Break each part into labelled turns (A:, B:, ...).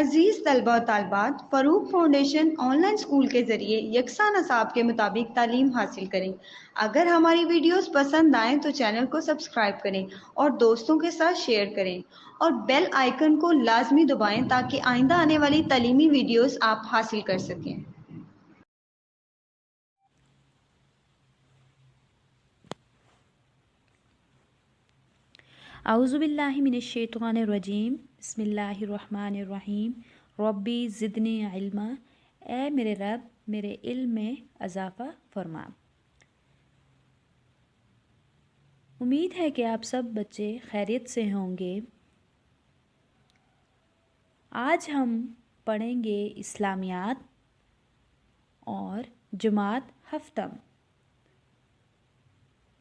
A: عزیز طلبہ و طالبات، فروغ فاؤنڈیشن آن لائن اسکول کے ذریعے یکساں نصاب کے مطابق تعلیم حاصل کریں۔ اگر ہماری ویڈیوز پسند آئیں تو چینل کو سبسکرائب کریں اور دوستوں کے ساتھ شیئر کریں اور بیل آئیکن کو لازمی دبائیں تاکہ آئندہ آنے والی تعلیمی ویڈیوز آپ حاصل کر سکیں۔
B: اعوذ باللہ من الشیطان الرجیم، بسم اللہ الرحمن الرحیم۔ ربی زدنی علما، اے میرے رب میرے علم میں اضافہ فرما۔ امید ہے کہ آپ سب بچے خیریت سے ہوں گے۔ آج ہم پڑھیں گے اسلامیات اور جماعت ہفتم۔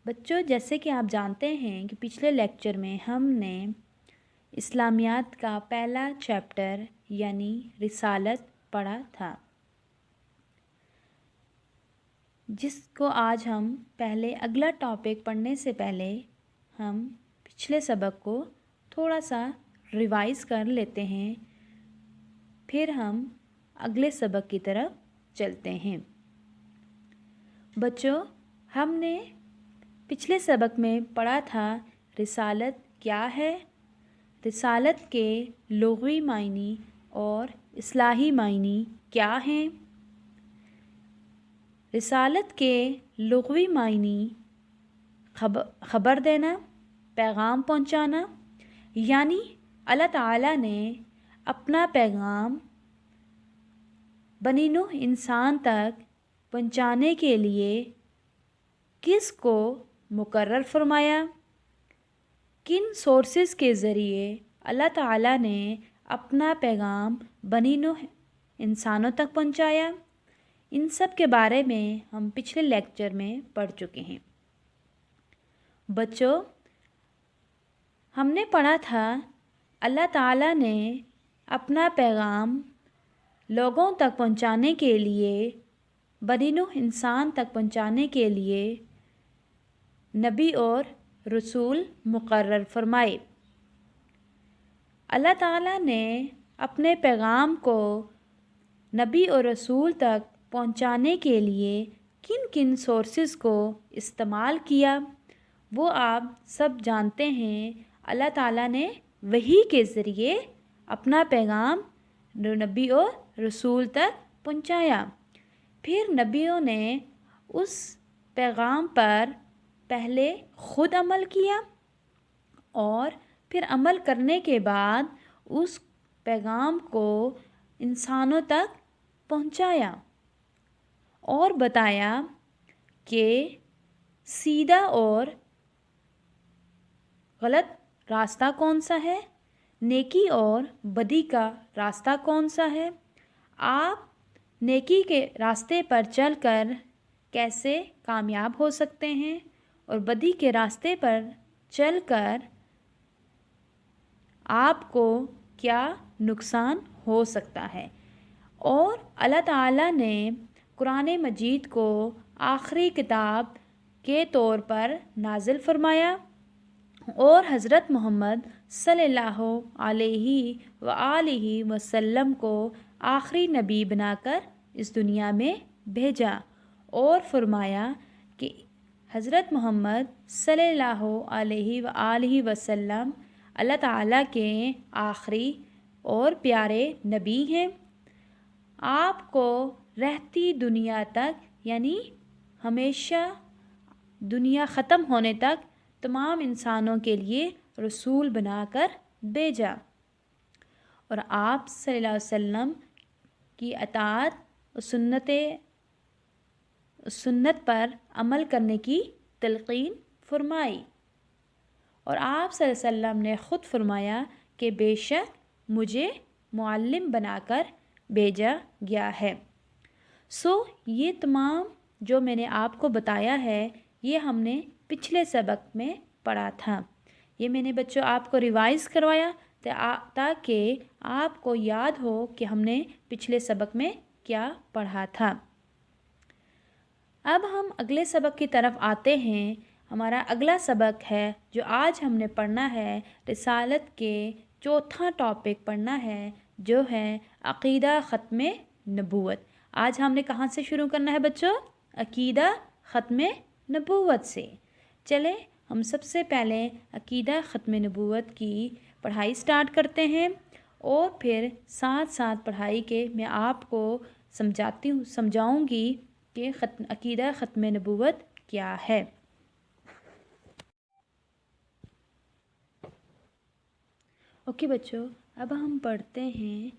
B: بچوں، جیسے کہ آپ جانتے ہیں کہ پچھلے لیکچر میں ہم نے اسلامیات کا پہلا چیپٹر یعنی رسالت پڑھا تھا، جس کو آج ہم پہلے اگلا ٹاپک پڑھنے سے پہلے ہم پچھلے سبق کو تھوڑا سا ریوائز کر لیتے ہیں، پھر ہم اگلے سبق کی طرف چلتے ہیں۔ بچوں، ہم نے پچھلے سبق میں پڑھا تھا رسالت کیا ہے، رسالت کے لغوی معنی اور اصطلاحی معنی کیا ہیں۔ رسالت کے لغوی معنی خبر دینا، پیغام پہنچانا، یعنی اللہ تعالیٰ نے اپنا پیغام بنی نوح انسان تک پہنچانے کے لیے کس کو مقرر فرمایا، کن سورسز کے ذریعے اللہ تعالیٰ نے اپنا پیغام بنی نوح انسانوں تک پہنچایا، ان سب کے بارے میں ہم پچھلے لیکچر میں پڑھ چکے ہیں۔ بچوں، ہم نے پڑھا تھا اللہ تعالیٰ نے اپنا پیغام لوگوں تک پہنچانے کے لیے، بنی نوح انسان تک پہنچانے کے لیے نبی اور رسول مقرر فرمائے۔ اللہ تعالیٰ نے اپنے پیغام کو نبی اور رسول تک پہنچانے کے لیے کن کن سورسز کو استعمال کیا، وہ آپ سب جانتے ہیں۔ اللہ تعالیٰ نے وحی کے ذریعے اپنا پیغام نبی اور رسول تک پہنچایا، پھر نبیوں نے اس پیغام پر پہلے خود عمل کیا اور پھر عمل کرنے کے بعد اس پیغام کو انسانوں تک پہنچایا اور بتایا کہ سیدھا اور غلط راستہ کون سا ہے، نیکی اور بدی کا راستہ کون سا ہے، آپ نیکی کے راستے پر چل کر کیسے کامیاب ہو سکتے ہیں اور بدی کے راستے پر چل کر آپ کو کیا نقصان ہو سکتا ہے۔ اور اللہ تعالیٰ نے قرآن مجید کو آخری کتاب کے طور پر نازل فرمایا اور حضرت محمد صلی اللہ علیہ وآلہ وسلم کو آخری نبی بنا کر اس دنیا میں بھیجا اور فرمایا کہ حضرت محمد صلی اللہ علیہ وآلہ وسلم اللہ تعالیٰ کے آخری اور پیارے نبی ہیں۔ آپ کو رہتی دنیا تک، یعنی ہمیشہ دنیا ختم ہونے تک تمام انسانوں کے لیے رسول بنا کر بھیجا، اور آپ صلی اللہ علیہ وسلم کی اطاعت اور سنت پر عمل کرنے کی تلقین فرمائی، اور آپ صلی اللہ علیہ وسلم نے خود فرمایا کہ بے شک مجھے معلم بنا کر بھیجا گیا ہے۔ یہ تمام جو میں نے آپ کو بتایا ہے، یہ ہم نے پچھلے سبق میں پڑھا تھا۔ یہ میں نے بچوں آپ کو ریوائز کروایا تاکہ آپ کو یاد ہو کہ ہم نے پچھلے سبق میں کیا پڑھا تھا۔ اب ہم اگلے سبق کی طرف آتے ہیں۔ ہمارا اگلا سبق ہے جو آج ہم نے پڑھنا ہے، رسالت کے چوتھا ٹاپک پڑھنا ہے، جو ہے عقیدہ ختم نبوت۔ آج ہم نے کہاں سے شروع کرنا ہے بچوں؟ عقیدہ ختم نبوت سے۔ چلیں ہم سب سے پہلے عقیدہ ختم نبوت کی پڑھائی سٹارٹ کرتے ہیں، اور پھر ساتھ ساتھ پڑھائی کے میں آپ کو سمجھاؤں گی کہ عقیدہ ختم نبوت کیا ہے۔ اوکے بچوں، اب ہم پڑھتے ہیں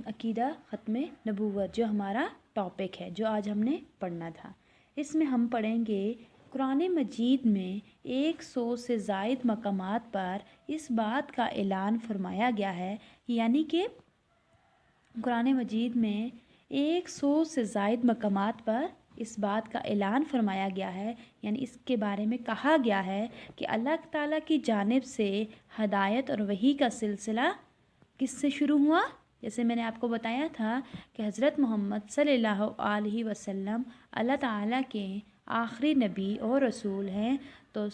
B: عقیدہ ختم نبوت، جو ہمارا ٹاپک ہے، جو آج ہم نے پڑھنا تھا۔ اس میں ہم پڑھیں گے قرآن مجید میں 100 سے زائد مقامات پر اس بات کا اعلان فرمایا گیا ہے، یعنی کہ قرآن مجید میں 100 سے زائد مقامات پر اس بات کا اعلان فرمایا گیا ہے، یعنی اس کے بارے میں کہا گیا ہے کہ اللہ تعالیٰ کی جانب سے ہدایت اور وحی کا سلسلہ کس سے شروع ہوا؟ جیسے میں نے آپ کو بتایا تھا کہ حضرت محمد صلی اللہ علیہ وسلم اللہ تعالیٰ کے آخری نبی اور رسول ہیں، تو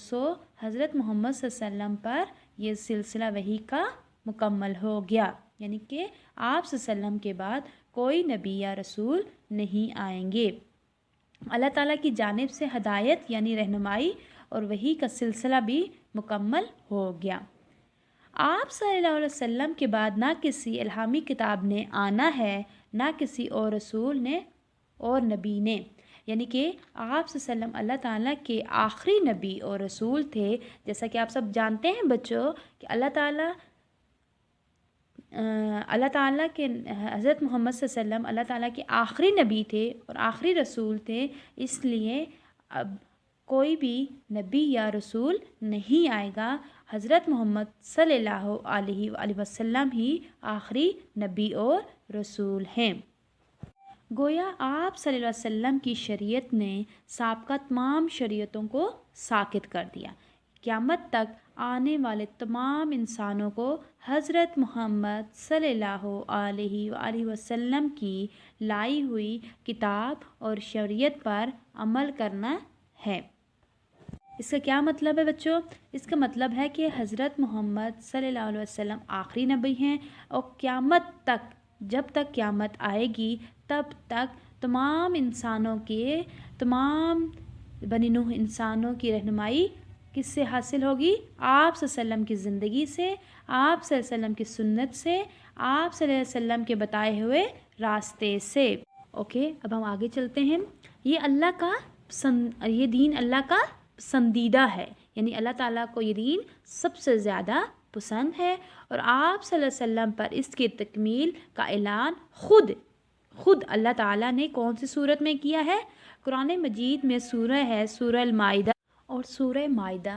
B: حضرت محمد صلی اللہ علیہ وسلم پر یہ سلسلہ وحی کا مکمل ہو گیا، یعنی کہ آپ صلی اللہ علیہ وسلم کے بعد کوئی نبی یا رسول نہیں آئیں گے۔ اللہ تعالیٰ کی جانب سے ہدایت یعنی رہنمائی اور وحی کا سلسلہ بھی مکمل ہو گیا۔ آپ صلی اللہ علیہ وسلم کے بعد نہ کسی الہامی کتاب نے آنا ہے، نہ کسی اور رسول نے اور نبی نے، یعنی کہ آپ صلی اللہ علیہ وسلم اللہ تعالیٰ کے آخری نبی اور رسول تھے۔ جیسا کہ آپ سب جانتے ہیں بچوں کہ اللہ تعالیٰ کے حضرت محمد صلی اللہ علیہ وسلم اللہ تعالیٰ کے آخری نبی تھے اور آخری رسول تھے، اس لیے اب کوئی بھی نبی یا رسول نہیں آئے گا، حضرت محمد صلی اللہ علیہ وسلم ہی آخری نبی اور رسول ہیں۔ گویا آپ صلی اللہ علیہ وسلم کی شریعت نے سابقہ تمام شریعتوں کو ساقط کر دیا۔ قیامت تک آنے والے تمام انسانوں کو حضرت محمد صلی اللہ علیہ وسلم کی لائی ہوئی کتاب اور شریعت پر عمل کرنا ہے۔ اس کا کیا مطلب ہے بچوں؟ اس کا مطلب ہے کہ حضرت محمد صلی اللہ علیہ وسلم آخری نبی ہیں، اور قیامت تک، جب تک قیامت آئے گی تب تک تمام بنی نوح انسانوں کی رہنمائی کس سے حاصل ہوگی؟ آپ صلی اللہ علیہ وسلم کی زندگی سے، آپ صلی اللہ علیہ وسلم کی سنت سے، آپ صلی اللہ علیہ وسلم کے بتائے ہوئے راستے سے۔ اوکے، اب ہم آگے چلتے ہیں۔ یہ دین اللہ کا پسندیدہ ہے، یعنی اللہ تعالیٰ کو یہ دین سب سے زیادہ پسند ہے، اور آپ صلی اللہ علیہ وسلم پر اس کی تکمیل کا اعلان خود اللہ تعالیٰ نے کون سی صورت میں کیا ہے؟ قرآن مجید میں سورہ ہے سورہ المائدہ، اور سورہ مائدہ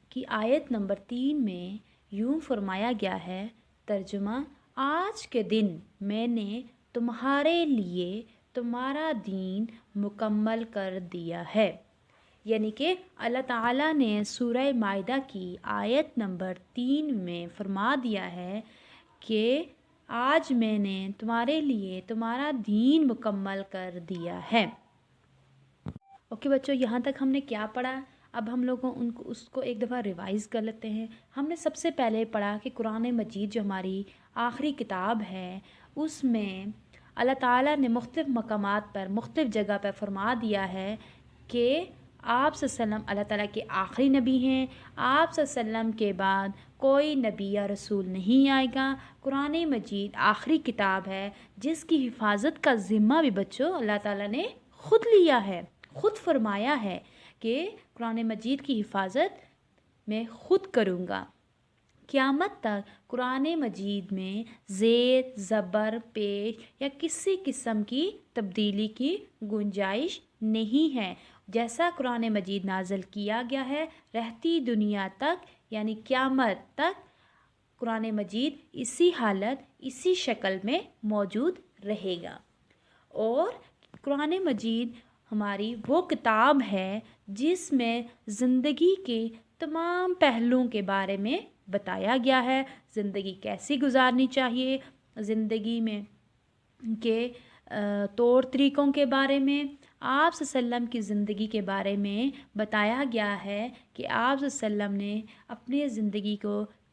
B: کی آیت نمبر 3 میں یوں فرمایا گیا ہے، ترجمہ: آج کے دن میں نے تمہارے لیے تمہارا دین مکمل کر دیا ہے، یعنی کہ اللہ تعالیٰ نے سورہ مائدہ کی آیت نمبر 3 میں فرما دیا ہے کہ آج میں نے تمہارے لیے تمہارا دین مکمل کر دیا ہے۔ اوکے بچوں، یہاں تک ہم نے کیا پڑھا؟ اب ہم لوگوں اس کو ایک دفعہ ریوائز کر لیتے ہیں۔ ہم نے سب سے پہلے پڑھا کہ قرآن مجید جو ہماری آخری کتاب ہے، اس میں اللہ تعالیٰ نے مختلف مقامات پر مختلف جگہ پر فرما دیا ہے کہ آپ صلی اللہ علیہ وسلم اللہ تعالیٰ کے آخری نبی ہیں، آپ صلی اللہ علیہ وسلم کے بعد کوئی نبی یا رسول نہیں آئے گا۔ قرآن مجید آخری کتاب ہے جس کی حفاظت کا ذمہ بھی بچوں اللہ تعالیٰ نے خود لیا ہے، خود فرمایا ہے کہ قرآن مجید کی حفاظت میں خود کروں گا۔ قیامت تک قرآن مجید میں زیر، زبر، پیش یا کسی قسم کی تبدیلی کی گنجائش نہیں ہے۔ جیسا قرآن مجید نازل کیا گیا ہے، رہتی دنیا تک یعنی قیامت تک قرآن مجید اسی حالت، اسی شکل میں موجود رہے گا۔ اور قرآن مجید ہماری وہ کتاب ہے جس میں زندگی کے تمام پہلوؤں کے بارے میں بتایا گیا ہے، زندگی کیسی گزارنی چاہیے، زندگی میں کے طور طریقوں کے بارے میں، آپ صلی اللہ علیہ وسلم کی زندگی کے بارے میں بتایا گیا ہے کہ آپ صلی اللہ علیہ وسلم نے اپنی زندگی کو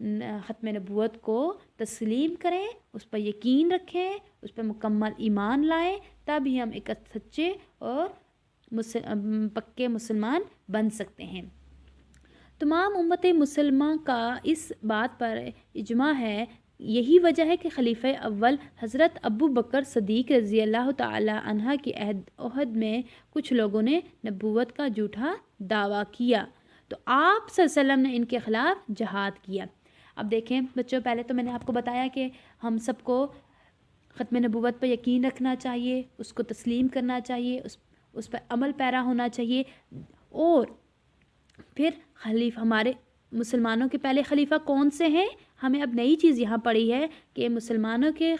B: ختم نبوت کو تسلیم کریں، اس پر یقین رکھیں، اس پر مکمل ایمان لائیں، تب ہی ہم ایک سچے اور پکے مسلمان بن سکتے ہیں۔ تمام امت مسلمہ کا اس بات پر اجماع ہے۔ یہی وجہ ہے کہ خلیفہ اول حضرت ابو بکر صدیق رضی اللہ تعالی عنہ کی عہد میں کچھ لوگوں نے نبوت کا جھوٹا دعویٰ کیا، تو آپ صلی اللہ علیہ وسلم نے ان کے خلاف جہاد کیا۔ اب دیکھیں بچوں، پہلے تو میں نے آپ کو بتایا کہ ہم سب کو ختم نبوت پر یقین رکھنا چاہیے، اس کو تسلیم کرنا چاہیے، اس پر عمل پیرا ہونا چاہیے، اور پھر ہمارے مسلمانوں کے پہلے خلیفہ کون سے ہیں؟ ہمیں اب نئی چیز یہاں پڑھی ہے کہ مسلمانوں کے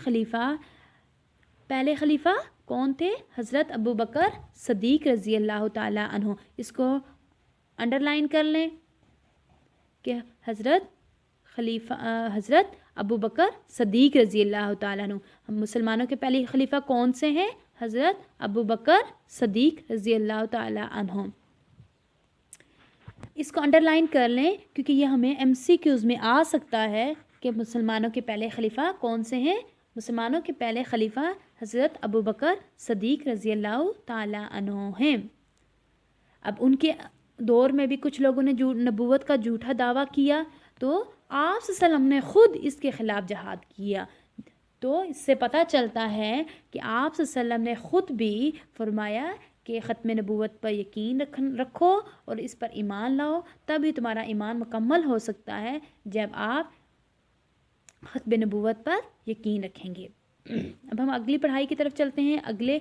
B: پہلے خلیفہ کون تھے؟ حضرت ابو بکر صدیق رضی اللہ تعالی عنہ۔ اس کو انڈر لائن کر لیں کہ حضرت ابو بکر صدیق رضی اللہ تعالیٰ عنہ۔ ہم مسلمانوں کے پہلے خلیفہ کون سے ہیں؟ حضرت ابو بکر صدیق رضی اللہ تعالیٰ عنہ۔ اس کو انڈر لائن کر لیں کیونکہ یہ ہمیں MCQs میں آ سکتا ہے کہ مسلمانوں کے پہلے خلیفہ کون سے ہیں۔ مسلمانوں کے پہلے خلیفہ حضرت ابو بکر صدیق رضی اللہ تعالیٰ عنہ ہیں۔ اب ان کے دور میں بھی کچھ لوگوں نے نبوت کا جھوٹا دعویٰ کیا، تو آپ صلی اللہ علیہ وسلم نے خود اس کے خلاف جہاد کیا۔ تو اس سے پتہ چلتا ہے کہ آپ صلی اللہ علیہ وسلم نے خود بھی فرمایا کہ ختم نبوت پر یقین رکھو اور اس پر ایمان لاؤ، تبھی تمہارا ایمان مکمل ہو سکتا ہے جب آپ ختم نبوت پر یقین رکھیں گے۔ اب ہم اگلی پڑھائی کی طرف چلتے ہیں، اگلے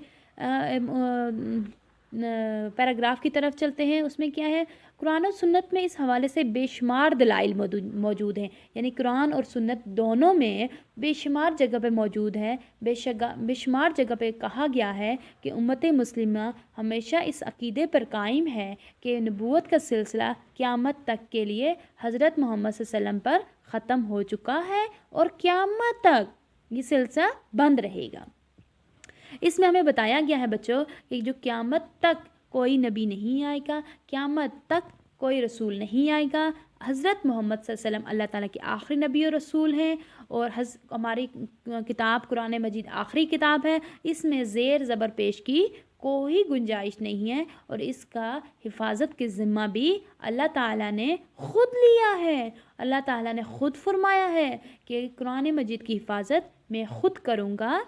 B: پیراگراف کی طرف چلتے ہیں۔ اس میں کیا ہے؟ قرآن و سنت میں اس حوالے سے بے شمار دلائل موجود ہیں، یعنی قرآن اور سنت دونوں میں بے شمار جگہ پہ موجود ہے، بے شمار جگہ پہ کہا گیا ہے کہ امت مسلمہ ہمیشہ اس عقیدے پر قائم ہے کہ نبوت کا سلسلہ قیامت تک کے لیے حضرت محمد صلی اللہ علیہ وسلم پر ختم ہو چکا ہے اور قیامت تک یہ سلسلہ بند رہے گا۔ اس میں ہمیں بتایا گیا ہے بچوں کہ جو قیامت تک کوئی نبی نہیں آئے گا، قیامت تک کوئی رسول نہیں آئے گا۔ حضرت محمد صلی اللہ علیہ وسلم اللہ تعالیٰ کے آخری نبی اور رسول ہیں، اور ہماری کتاب قرآن مجید آخری کتاب ہے، اس میں زیر زبر پیش کی کوئی گنجائش نہیں ہے، اور اس کا حفاظت کے ذمہ بھی اللہ تعالیٰ نے خود لیا ہے۔ اللہ تعالیٰ نے خود فرمایا ہے کہ قرآن مجید کی حفاظت میں خود کروں گا،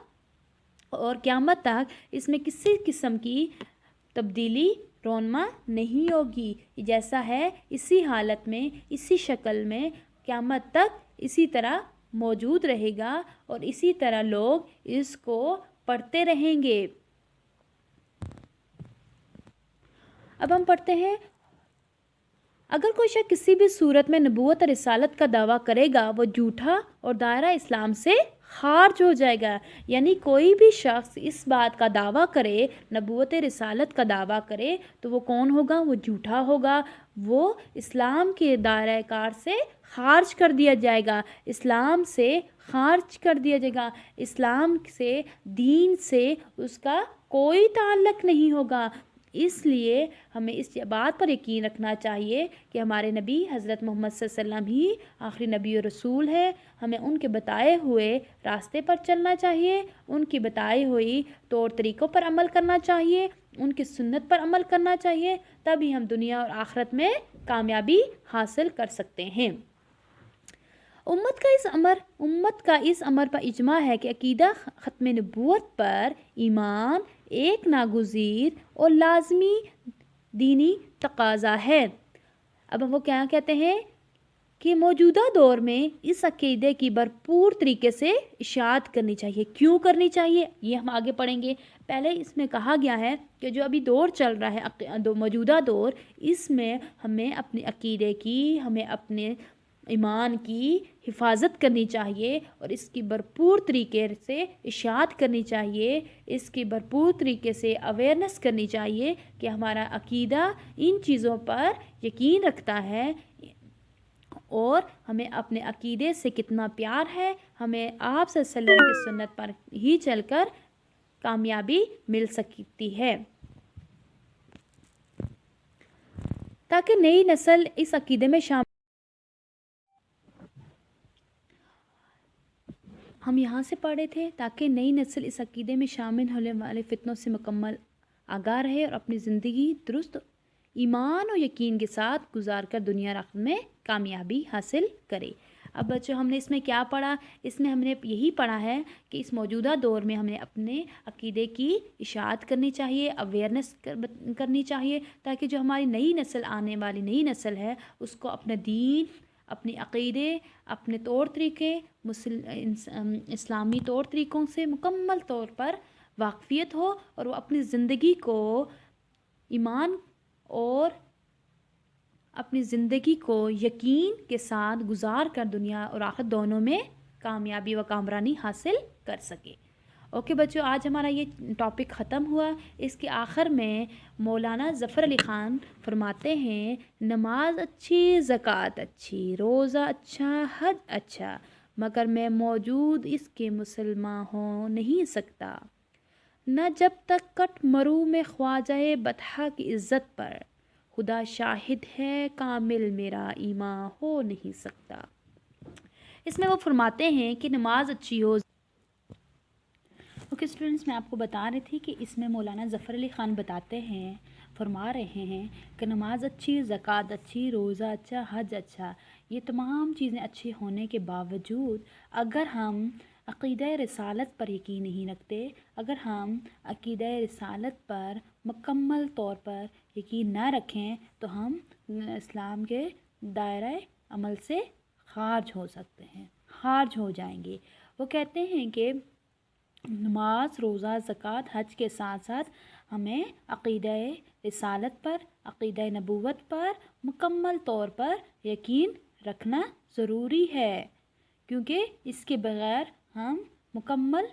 B: اور قیامت تک اس میں کسی قسم کی تبدیلی رونما نہیں ہوگی، جیسا ہے اسی حالت میں، اسی شکل میں قیامت تک اسی طرح موجود رہے گا، اور اسی طرح لوگ اس کو پڑھتے رہیں گے۔ اب ہم پڑھتے ہیں، اگر کوئی شخص کسی بھی صورت میں نبوت اور رسالت کا دعویٰ کرے گا وہ جھوٹا اور دائرہ اسلام سے خارج ہو جائے گا۔ یعنی کوئی بھی شخص اس بات کا دعویٰ کرے، نبوت رسالت کا دعویٰ کرے، تو وہ کون ہوگا؟ وہ جھوٹا ہوگا، وہ اسلام کے دائرہ کار سے خارج کر دیا جائے گا، اسلام سے خارج کر دیا جائے گا، اسلام سے، دین سے اس کا کوئی تعلق نہیں ہوگا۔ اس لیے ہمیں اس بات پر یقین رکھنا چاہیے کہ ہمارے نبی حضرت محمد صلی اللہ علیہ وسلم ہی آخری نبی اور رسول ہے۔ ہمیں ان کے بتائے ہوئے راستے پر چلنا چاہیے، ان کی بتائی ہوئی طور طریقوں پر عمل کرنا چاہیے، ان کی سنت پر عمل کرنا چاہیے، تبھی ہم دنیا اور آخرت میں کامیابی حاصل کر سکتے ہیں۔ امت کا اس امر پر اجماع ہے کہ عقیدہ ختم نبوت پر ایمان ایک ناگزیر اور لازمی دینی تقاضا ہے۔ اب وہ کیا کہتے ہیں کہ موجودہ دور میں اس عقیدے کی بھرپور طریقے سے اشاعت کرنی چاہیے۔ کیوں کرنی چاہیے یہ ہم آگے پڑھیں گے۔ پہلے اس میں کہا گیا ہے کہ جو ابھی دور چل رہا ہے، موجودہ دور، اس میں ہمیں اپنے عقیدے کی، ہمیں اپنے ایمان کی حفاظت کرنی چاہیے، اور اس کی بھرپور طریقے سے اشاعت کرنی چاہیے، اس کی بھرپور طریقے سے اویئرنیس کرنی چاہیے کہ ہمارا عقیدہ ان چیزوں پر یقین رکھتا ہے، اور ہمیں اپنے عقیدے سے کتنا پیار ہے، ہمیں آپ صلی اللہ علیہ وسلم کی سنت پر ہی چل کر کامیابی مل سکتی ہے، تاکہ نئی نسل اس عقیدے میں شامل ہم یہاں سے پڑھے تھے تاکہ نئی نسل اس عقیدے میں شامل ہونے والے فتنوں سے مکمل آگاہ رہے اور اپنی زندگی درست ایمان و یقین کے ساتھ گزار کر دنیا اور آخرت میں کامیابی حاصل کرے۔ اب بچوں ہم نے اس میں کیا پڑھا؟ اس میں ہم نے یہی پڑھا ہے کہ اس موجودہ دور میں ہمیں اپنے عقیدے کی اشاعت کرنی چاہیے، اویئرنیس کرنی چاہیے، تاکہ جو ہماری نئی نسل آنے والی نئی نسل ہے اس کو اپنا دین، اپنے عقیدے، اپنے طور طریقے، اسلامی طور طریقوں سے مکمل طور پر واقفیت ہو اور وہ اپنی زندگی کو ایمان اور اپنی زندگی کو یقین کے ساتھ گزار کر دنیا اور آخرت دونوں میں کامیابی و کامرانی حاصل کر سکے۔ اوکے بچوں، آج ہمارا یہ ٹاپک ختم ہوا۔ اس کے آخر میں مولانا ظفر علی خان فرماتے ہیں، نماز اچھی، زکوٰۃ اچھی، روزہ اچھا، حج اچھا، مگر میں موجود اس کے مسلمان ہو نہیں سکتا، نہ جب تک کٹ مروں میں خواجہ بطحہ کی عزت پر، خدا شاہد ہے کامل میرا ایمان ہو نہیں سکتا۔ اس میں وہ فرماتے ہیں کہ نماز اچھی ہو۔ اوکے اسٹوڈنٹس، میں آپ کو بتا رہی تھی کہ اس میں مولانا ظفر علی خان بتاتے ہیں، فرما رہے ہیں کہ نماز اچھی، زکوٰۃ اچھی، روزہ اچھا، حج اچھا، یہ تمام چیزیں اچھی ہونے کے باوجود اگر ہم عقیدہ رسالت پر یقین نہیں رکھتے، اگر ہم عقیدہ رسالت پر مکمل طور پر یقین نہ رکھیں تو ہم اسلام کے دائرہ عمل سے خارج ہو سکتے ہیں، خارج ہو جائیں گے۔ وہ کہتے ہیں کہ نماز، روزہ، زکوٰۃ، حج کے ساتھ ساتھ ہمیں عقیدہ رسالت پر، عقیدہ نبوت پر مکمل طور پر یقین رکھنا ضروری ہے، کیونکہ اس کے بغیر ہم مکمل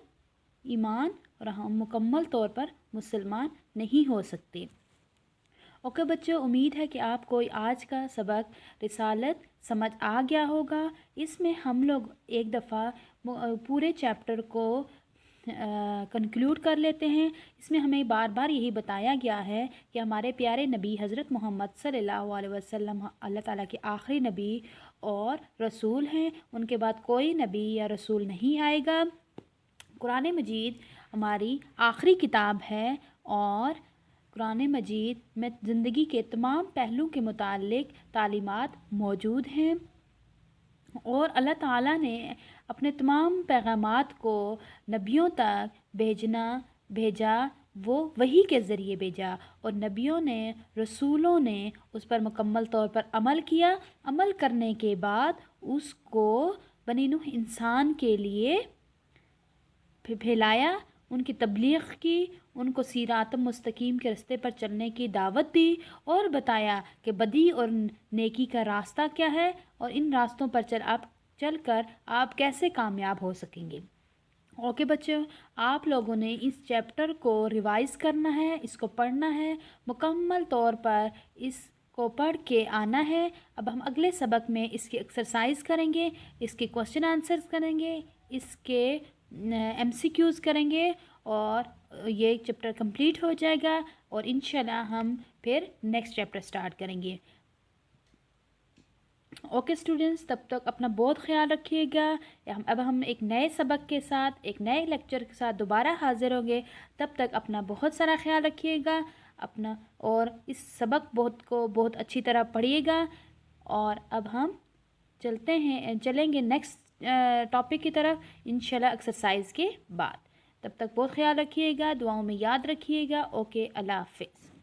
B: ایمان اور ہم مکمل طور پر مسلمان نہیں ہو سکتے۔ اوکے بچوں، امید ہے کہ آپ کو آج کا سبق رسالت سمجھ آ گیا ہوگا۔ اس میں ہم لوگ ایک دفعہ پورے چیپٹر کو کنکلوڈ کر لیتے ہیں۔ اس میں ہمیں بار بار یہی بتایا گیا ہے کہ ہمارے پیارے نبی حضرت محمد صلی اللہ علیہ وسلم اللہ تعالیٰ کے آخری نبی اور رسول ہیں، ان کے بعد کوئی نبی یا رسول نہیں آئے گا۔ قرآن مجید ہماری آخری کتاب ہے اور قرآن مجید میں زندگی کے تمام پہلو کے متعلق تعلیمات موجود ہیں، اور اللہ تعالیٰ نے اپنے تمام پیغامات کو نبیوں تک بھیجا، وہ وحی کے ذریعے بھیجا، اور نبیوں نے، رسولوں نے اس پر مکمل طور پر عمل کیا۔ عمل کرنے کے بعد اس کو بنی نوح انسان کے لیے پھیلایا، ان کی تبلیغ کی، ان کو صراط مستقیم کے راستے پر چلنے کی دعوت دی، اور بتایا کہ بدی اور نیکی کا راستہ کیا ہے، اور ان راستوں پر چل کر آپ کیسے کامیاب ہو سکیں گے۔ اوکے بچوں، آپ لوگوں نے اس چیپٹر کو ریوائز کرنا ہے، اس کو پڑھنا ہے، مکمل طور پر اس کو پڑھ کے آنا ہے۔ اب ہم اگلے سبق میں اس کی ایکسرسائز کریں گے، اس کے کوسچن آنسرز کریں گے، اس کے MCQs کریں گے، اور یہ چیپٹر کمپلیٹ ہو جائے گا، اور انشاءاللہ ہم پھر نیکسٹ چیپٹر سٹارٹ کریں گے۔ اوکے اسٹوڈنٹس، تب تک اپنا بہت خیال رکھیے گا۔ اب ہم ایک نئے سبق کے ساتھ، ایک نئے لیکچر کے ساتھ دوبارہ حاضر ہوں گے۔ تب تک اپنا بہت سارا خیال رکھیے گا اور اس سبق بہت اچھی طرح پڑھیے گا۔ اور اب ہم چلیں گے نیکسٹ ٹاپک کی طرف انشاءاللہ ایکسرسائز کے بعد۔ تب تک بہت خیال رکھیے گا، دعاؤں میں یاد رکھیے گا۔ اوکے، اللہ حافظ۔